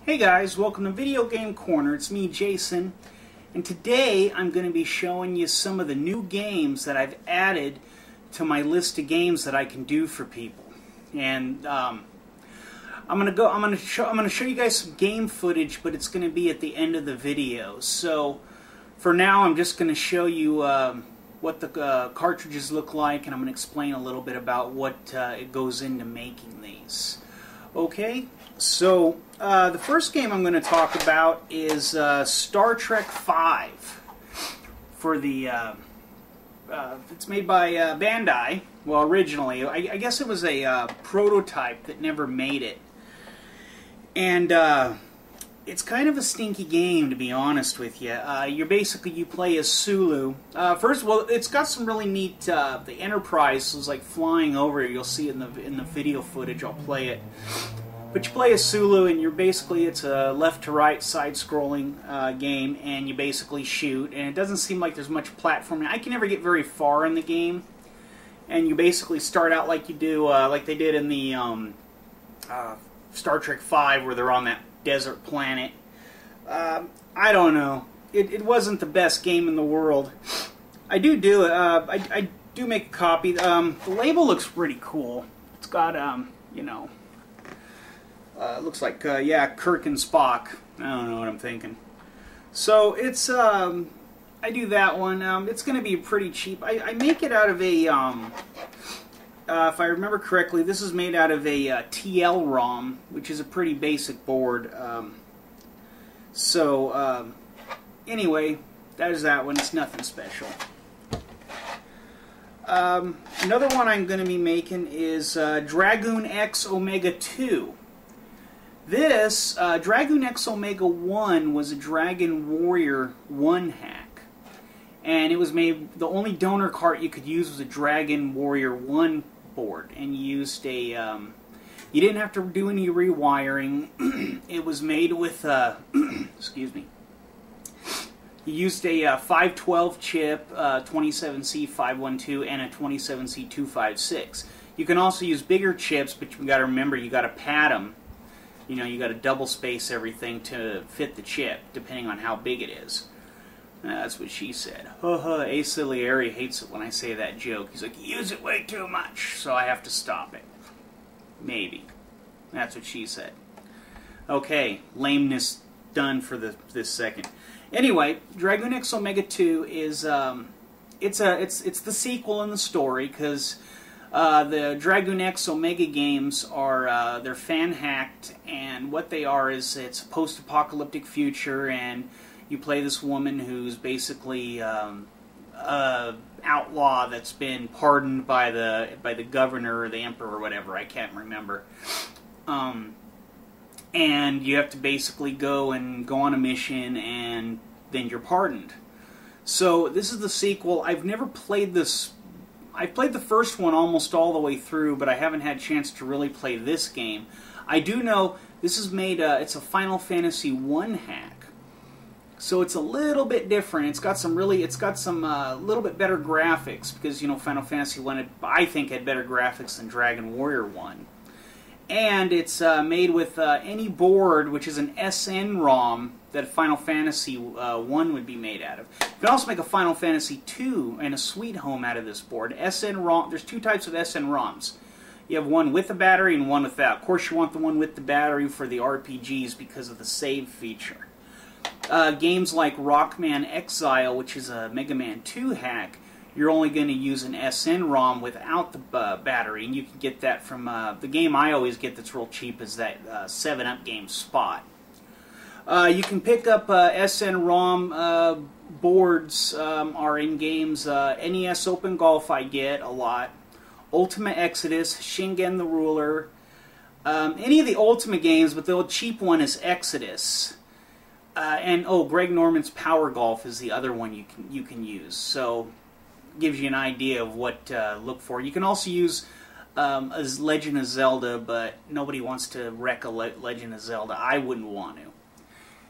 Hey guys, welcome to Video Game Corner. It's me, Jason, and today I'm going to be showing you some of the new games that I've added to my list of games that I can do for people. And I'm going to show you guys some game footage, but it's going to be at the end of the video. So for now, I'm just going to show you what the cartridges look like, and I'm going to explain a little bit about what it goes into making these. Okay, so the first game I'm going to talk about is Star Trek V. For the it's made by Bandai. Well, originally, I guess it was a prototype that never made it, and it's kind of a stinky game, to be honest with you. You play as Sulu. First of all, it's got some really neat. The Enterprise is like flying over. You'll see it in the video footage. I'll play it. But you play as Sulu, and it's a left to right side-scrolling game, and you basically shoot. And it doesn't seem like there's much platforming. I can never get very far in the game, and you basically start out like you do, like they did in the Star Trek V, where they're on that desert planet. I don't know. It wasn't the best game in the world. I do it. I do make a copy. The label looks pretty cool. It's got looks like yeah, Kirk and Spock. I don't know what I'm thinking. So it's I do that one. It's going to be pretty cheap. I make it out of a if I remember correctly, this is made out of a TL-ROM, which is a pretty basic board. Anyway, that is that one. It's nothing special. Another one I'm going to be making is Dragoon X Omega 2. This, Dragoon X Omega 1 was a Dragon Warrior 1 hack. And it was made, the only donor cart you could use was a Dragon Warrior 1 board. And you used a, you didn't have to do any rewiring. It was made with, excuse me. You used a 512 chip, 27C512, and a 27C256. You can also use bigger chips, but you got to remember, you got to pad them. You know, you got to double space everything to fit the chip, depending on how big it is. That's what she said. Ace Ciliari hates it when I say that joke. He's like, you use it way too much, so I have to stop it. Maybe. That's what she said. Okay, lameness done for this second. Anyway, Dragoon X Omega 2 is it's the sequel in the story, because the Dragoon X Omega games are they're fan hacked, and what they are is it's a post-apocalyptic future, and you play this woman who's basically a outlaw that's been pardoned by the governor or the emperor or whatever. I can't remember. And you have to basically go on a mission, and then you're pardoned. So this is the sequel. I've never played this. I've played the first one almost all the way through, but I haven't had a chance to really play this game. I do know this is made. It's a Final Fantasy I hack, so it's a little bit different. It's got some little bit better graphics, because Final Fantasy I I think had better graphics than Dragon Warrior 1. And it's made with any board, which is an SN-ROM that Final Fantasy 1 would be made out of. You can also make a Final Fantasy 2 and a Sweet Home out of this board. SN-ROM. There's two types of SN-ROMs. You have one with a battery and one without. Of course, you want the one with the battery for the RPGs because of the save feature. Games like Rockman Exile, which is a Mega Man 2 hack, you're only going to use an SN-ROM without the battery, and you can get that from the game I always get that's real cheap is that 7-Up game Spot. You can pick up SN-ROM boards are in games. NES Open Golf I get a lot. Ultima Exodus, Shingen the Ruler, any of the Ultima games, but the cheap one is Exodus. And Greg Norman's Power Golf is the other one you can use. So gives you an idea of what to look for. You can also use as Legend of Zelda, but nobody wants to wreck a Legend of Zelda. I wouldn't want to.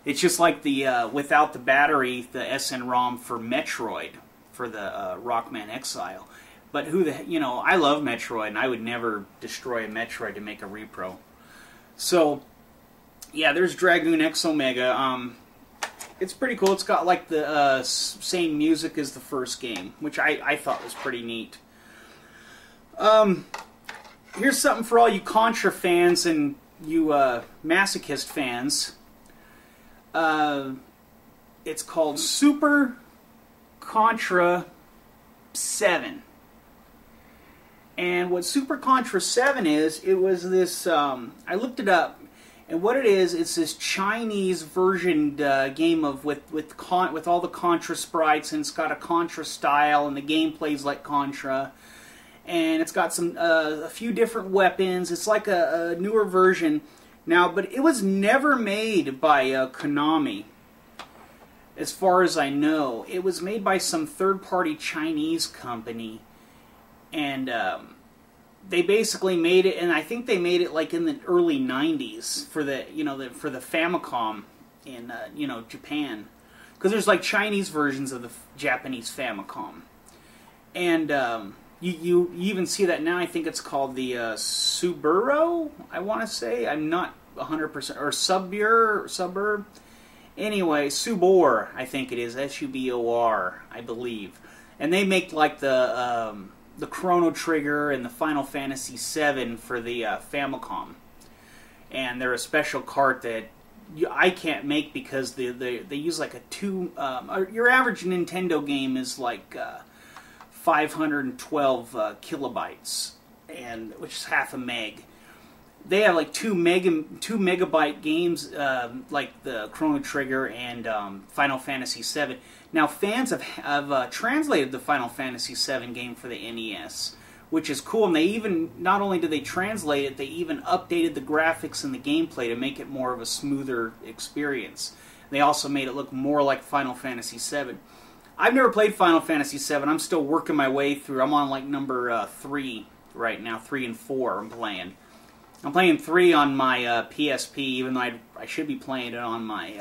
It's just like the without the battery, the SN-ROM for Metroid, for the Rockman Exile. But I love Metroid, and I would never destroy a Metroid to make a repro. So yeah, there's Dragoon X Omega. It's pretty cool. It's got like the same music as the first game, which I thought was pretty neat. Here's something for all you Contra fans and you Masochist fans. It's called Super Contra 7. And what Super Contra 7 is, it was this, I looked it up, and what it is, it's this Chinese version game of with all the Contra sprites, and it's got a Contra style, and the game plays like Contra, and it's got some a few different weapons. It's like a newer version now, but it was never made by Konami, as far as I know. It was made by some third-party Chinese company. And they basically made it, and I think they made it like in the early '90s for the for the Famicom in Japan, because there's like Chinese versions of the Japanese Famicom, and you even see that now. I think it's called the Suburo. I want to say, I'm not 100%, or Suburb. Anyway, Subor, I think it is, Subor, I believe, and they make like the Chrono Trigger and the Final Fantasy VII for the Famicom, and they're a special cart that I can't make because they use like a your average Nintendo game is like 512 kilobytes, and which is half a meg. They have like 2 megabyte games like the Chrono Trigger and Final Fantasy VII. Now, fans have translated the Final Fantasy VII game for the NES, which is cool. And they even, not only did they translate it, they even updated the graphics and the gameplay to make it more of a smoother experience. They also made it look more like Final Fantasy VII. I've never played Final Fantasy VII. I'm still working my way through. I'm on like number 3 right now. 3 and 4 I'm playing. I'm playing 3 on my PSP, even though I should be playing it on my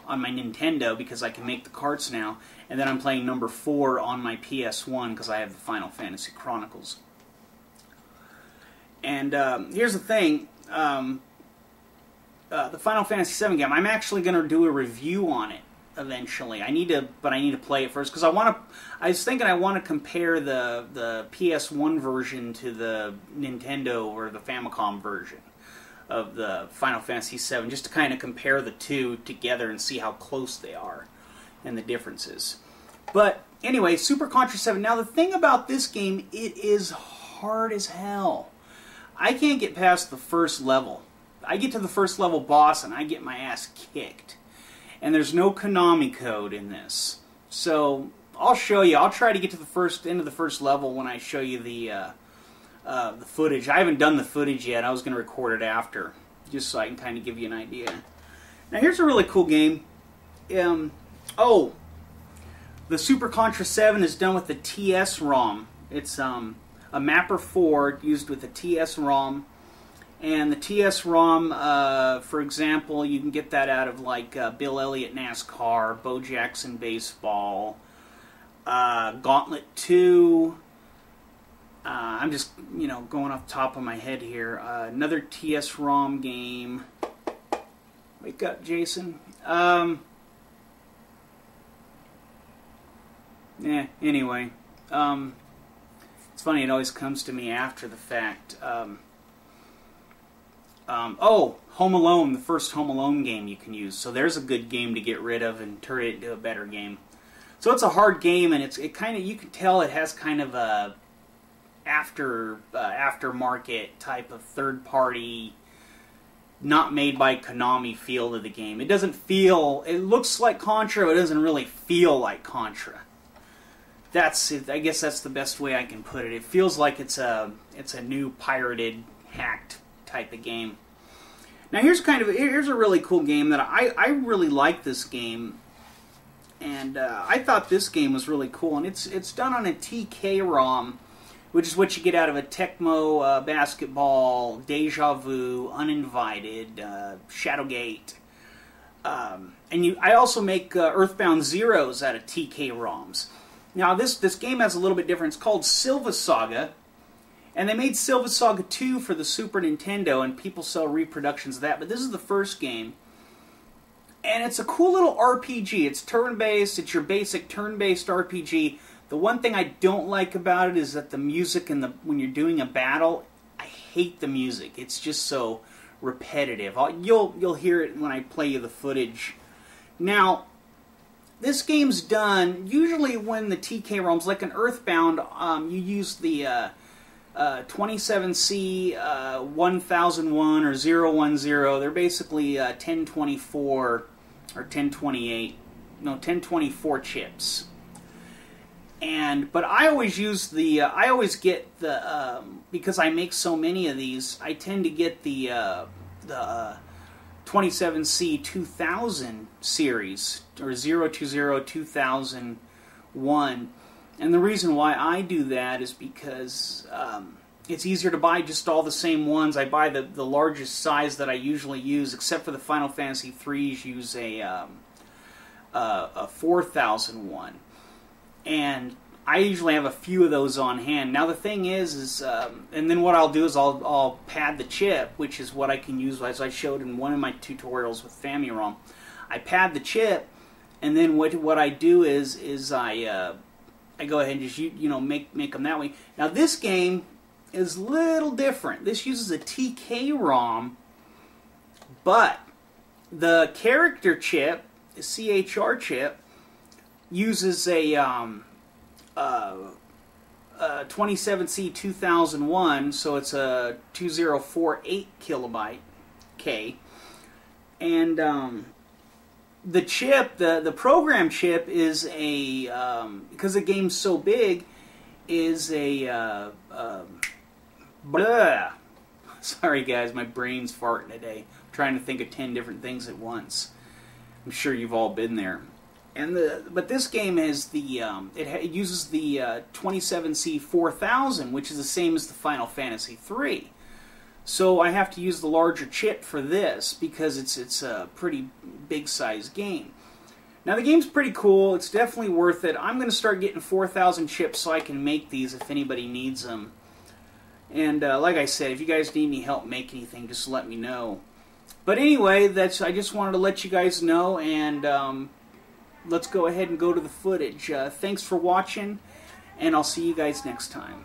Nintendo because I can make the carts now. And then I'm playing number 4 on my PS1 because I have the Final Fantasy Chronicles. And here's the thing. The Final Fantasy VII game, I'm actually going to do a review on it eventually. I need to play it first because I was thinking I want to compare the PS1 version to the Nintendo or the Famicom version of the Final Fantasy VII, just to kind of compare the two together and see how close they are and the differences. But anyway, Super Contra 7. Now the thing about this game, it is hard as hell. I can't get past the first level. I get to the first level boss and I get my ass kicked. And there's no Konami code in this. So I'll show you. I'll try to get to the end of the first level when I show you the footage. I haven't done the footage yet. I was going to record it after, just so I can kind of give you an idea. Now here's a really cool game. The Super Contra 7 is done with the TS-ROM. It's a Mapper 4 used with the TS-ROM. And the TS-ROM, for example, you can get that out of like Bill Elliott NASCAR, Bo Jackson Baseball, Gauntlet 2. I'm just, going off the top of my head here. Another TS-ROM game. Wake up, Jason. Anyway. It's funny, it always comes to me after the fact. Home Alone, the first Home Alone game you can use. So there's a good game to get rid of and turn it into a better game. So it's a hard game, and it kind of, you can tell it has kind of a aftermarket type of third-party, not made by Konami feel to the game. It doesn't feel, it looks like Contra, but it doesn't really feel like Contra. That's it. I guess that's the best way I can put it. It feels like it's a new pirated, hacked type of game. Now here's a really cool game that I really like this game, and I thought this game was really cool, and it's done on a TK-ROM, which is what you get out of a Tecmo Basketball, Deja Vu, Uninvited, Shadowgate, and I also make Earthbound Zeros out of TK-ROMs. Now this game has a little bit different. It's called Silva Saga. And they made Silver Saga 2 for the Super Nintendo, and people sell reproductions of that. But this is the first game. And it's a cool little RPG. It's turn-based. It's your basic turn-based RPG. The one thing I don't like about it is that the music and when you're doing a battle, I hate the music. It's just so repetitive. You'll hear it when I play you the footage. Now, this game's done, usually when the TK ROMs, like an Earthbound, you use the 27C 1001 or 010. They're basically 1024 or 1028, no, 1024 chips. But I always use I always get the, because I make so many of these, I tend to get the 27C 2000 series, or 020 2001. And the reason why I do that is because it's easier to buy just all the same ones. I buy the largest size that I usually use, except for the Final Fantasy 3s use a 4001. And I usually have a few of those on hand. Now the thing is and then what I'll do is I'll pad the chip, which is what I can use, as I showed in one of my tutorials with FamiROM. I pad the chip, and then what I do is I go ahead and just make them that way. Now this game is a little different. This uses a TK ROM, but the character chip, the CHR chip, uses a 27C 2001, so it's a 2048 kilobyte K, and the chip, the program chip, is a because the game's so big, is a blah. Sorry guys, my brain's farting today. I'm trying to think of 10 different things at once. I'm sure you've all been there. But this game has it uses the 27C 4000, which is the same as the Final Fantasy 3. So I have to use the larger chip for this because it's a pretty big size game. Now the game's pretty cool. It's definitely worth it. I'm going to start getting 4,000 chips so I can make these if anybody needs them. And like I said, if you guys need any help making anything, just let me know. But anyway, I just wanted to let you guys know, and let's go ahead and go to the footage. Thanks for watching, and I'll see you guys next time.